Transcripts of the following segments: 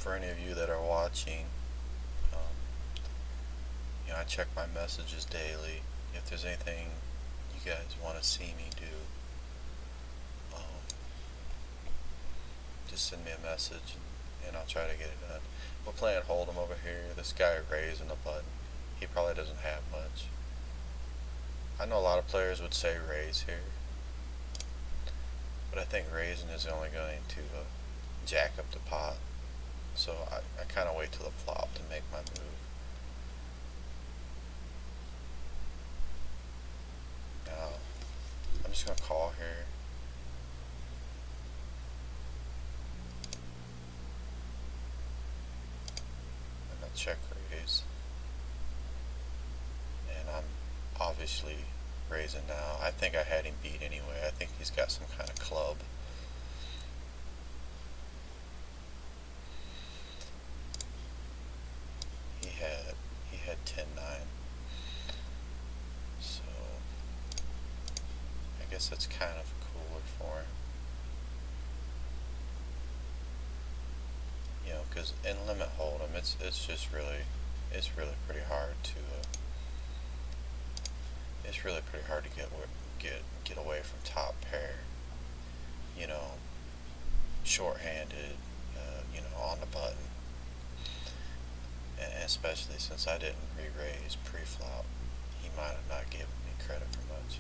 for any of you that are watching, um, I check my messages daily. If there's anything you guys want to see me do, um, just send me a message and I'll try to get it done. We're playing Hold'em over here. This guy raising the button. He probably doesn't have much. I know a lot of players would say raise here, but I think raising is only going to jack up the pot. So I kind of wait till the flop to make my move. Now, I'm just going to call here. I'm going to check raise. And I'm obviously raising now. I think I had him beat anyway. I think he's got some kind of club. He had 10-9. So I guess that's kind of cooler for him. Because in limit hold'em, it's really pretty hard to get away from top pair. Short-handed, on the button. And especially since I didn't re-raise pre-flop, he might have not given me credit for much.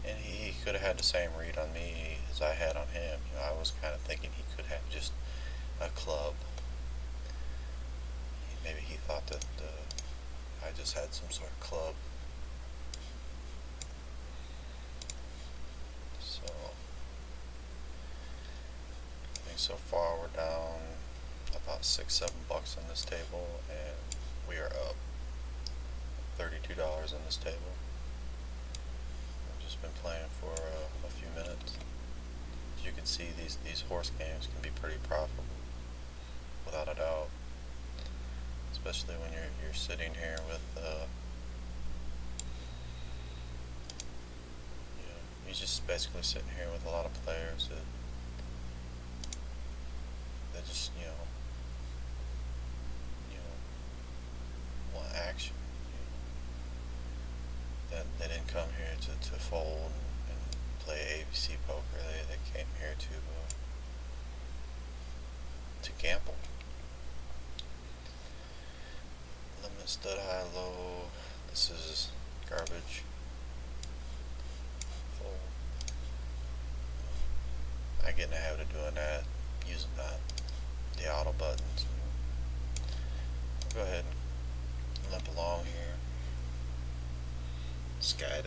And he could have had the same read on me as I had on him. I was kind of thinking he could have just a club. Maybe he thought that I just had some sort of club. So I think so far we're down about $6-7 on this table, and we are up $32 on this table. I've just been playing for a few minutes. As you can see, these horse games can be pretty profitable, without a doubt. Especially when you're sitting here with you're just basically sitting here with a lot of players that just want action. They didn't come here to fold and play ABC poker. They came here to gamble. Limit stud high low. This is garbage. Fold. I get in the habit of doing that, using the auto buttons. I'll go ahead and limp along here. This guy,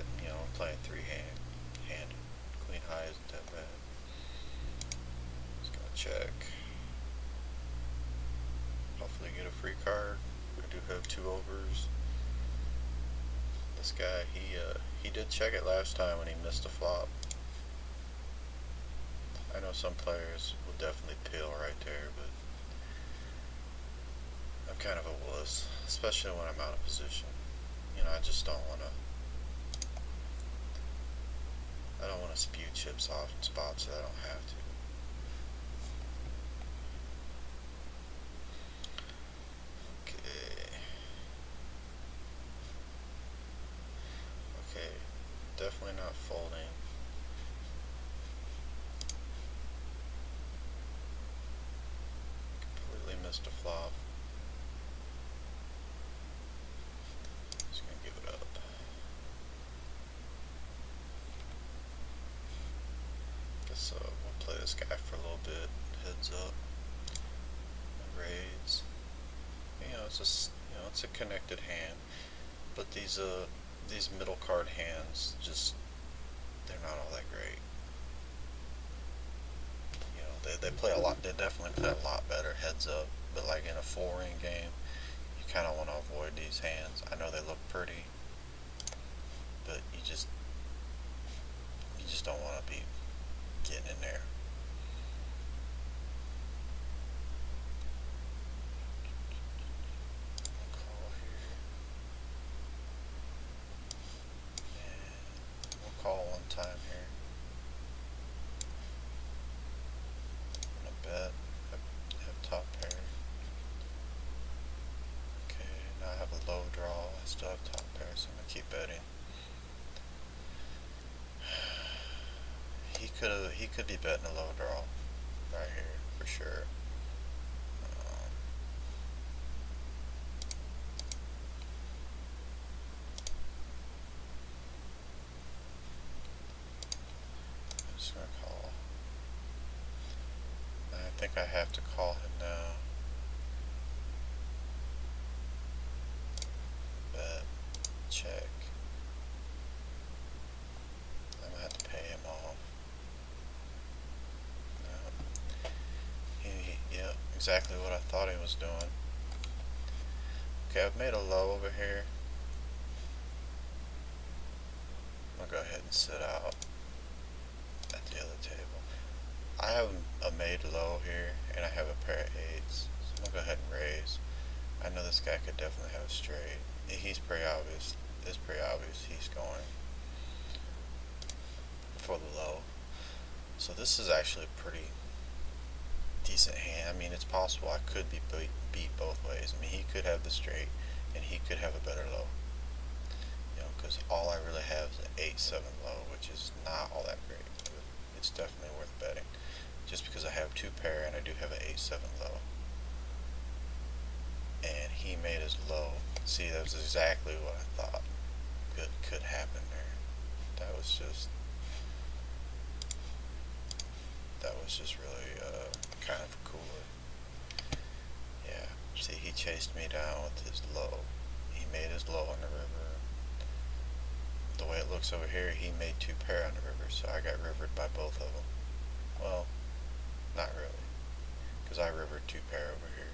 playing three-handed. Queen high isn't that bad. Just gonna check. Hopefully get a free card. I do have 2 overs. This guy, he did check it last time when he missed a flop. I know some players will definitely peel right there, but I'm kind of a wuss, especially when I'm out of position. I just don't want to spew chips off in spots that I don't have to. Okay, definitely not folding. Completely missed a flop. Just gonna give it up. Guess we'll play this guy for a little bit. Heads up. Raise. It's a connected hand, but these middle card hands they're not all that great. They play a lot. They definitely play a lot better heads up. But like in a 4-ring game, you kind of want to avoid these hands. I know they look pretty, but you just don't want to be getting in there. Call here. And we'll call one time here. I'm gonna bet. Have top pair. Still have top pair, so I'm gonna keep betting. He could be betting a low draw right here for sure. I'm just gonna call. I think I have to call him now. Bet. Check. I'm gonna have to pay him off. No. Yep, exactly what I thought he was doing. Okay, I've made a low over here. I'm gonna go ahead and sit out at the other table. I have a made low here, and I have a pair of eights, so I'm gonna go ahead and raise. I know this guy could definitely have a straight. He's pretty obvious. It's pretty obvious he's going for the low. So this is actually a pretty decent hand. I mean, it's possible I could be beat both ways. I mean, he could have the straight, and he could have a better low. You know, because all I really have is an 8-7 low, which is not all that great. But it's definitely worth betting, just because I have two pair and I do have an 8-7 low. And he made his low. See, that was exactly what I thought could happen there. That was just really kind of cooler. Yeah. See, he chased me down with his low. He made his low on the river. The way it looks over here, he made two pair on the river, so I got rivered by both of them. Well, not really, because I rivered two pair over here.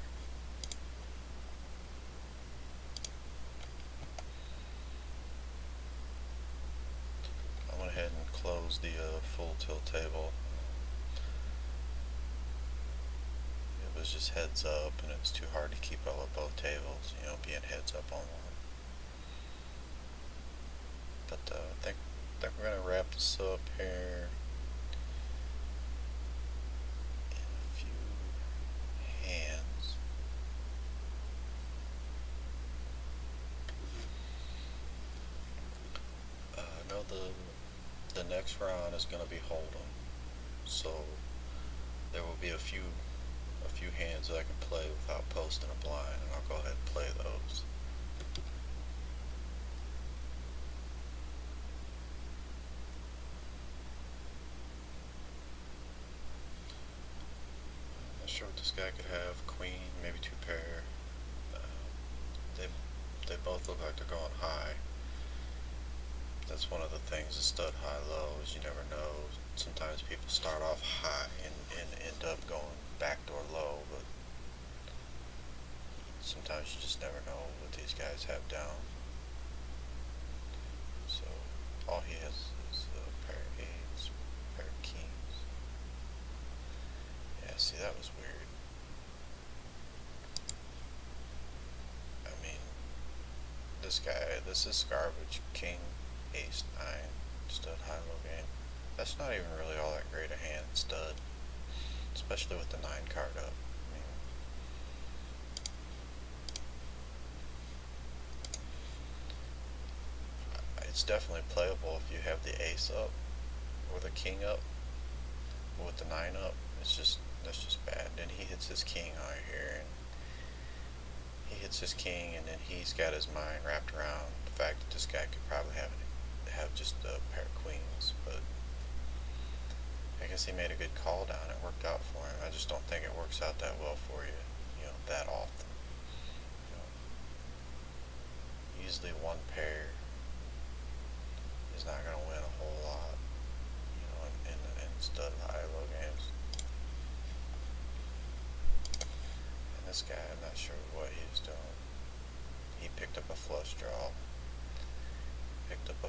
I went ahead and closed the full tilt table. It was just heads up, and it was too hard to keep up with both tables, you know, being heads up on one. But I think we're gonna wrap this up here in a few hands. No, the next round is gonna be hold'em, so there will be a few hands that I can play without posting a blind, and I'll go ahead and play those. I'm not sure what this guy could have. Queen, maybe two pair. They they both look like they're going high. That's one of the things, the stud high low, is you never know. Sometimes people start off high and end up going backdoor low, but sometimes you just never know what these guys have down. So all he has is a pair of eights, a pair of kings. Yeah, see, that was weird. I mean, this is garbage. King, ace, nine, stud, high, low game. That's not even really all that great a hand, stud. Especially with the 9 card up. I mean, it's definitely playable if you have the ace up or the king up. But with the 9 up, that's just bad. Then he hits his king out here, and he hits his king, and then he's got his mind wrapped around the fact that this guy could probably have just a pair of queens, but I guess he made a good call down. It worked out for him. I just don't think it works out that well for you, you know, that often. You know, usually one pair is not going to win a whole lot, you know, in stud high low games. And this guy, I'm not sure what he was doing. He picked up a flush draw. Picked up a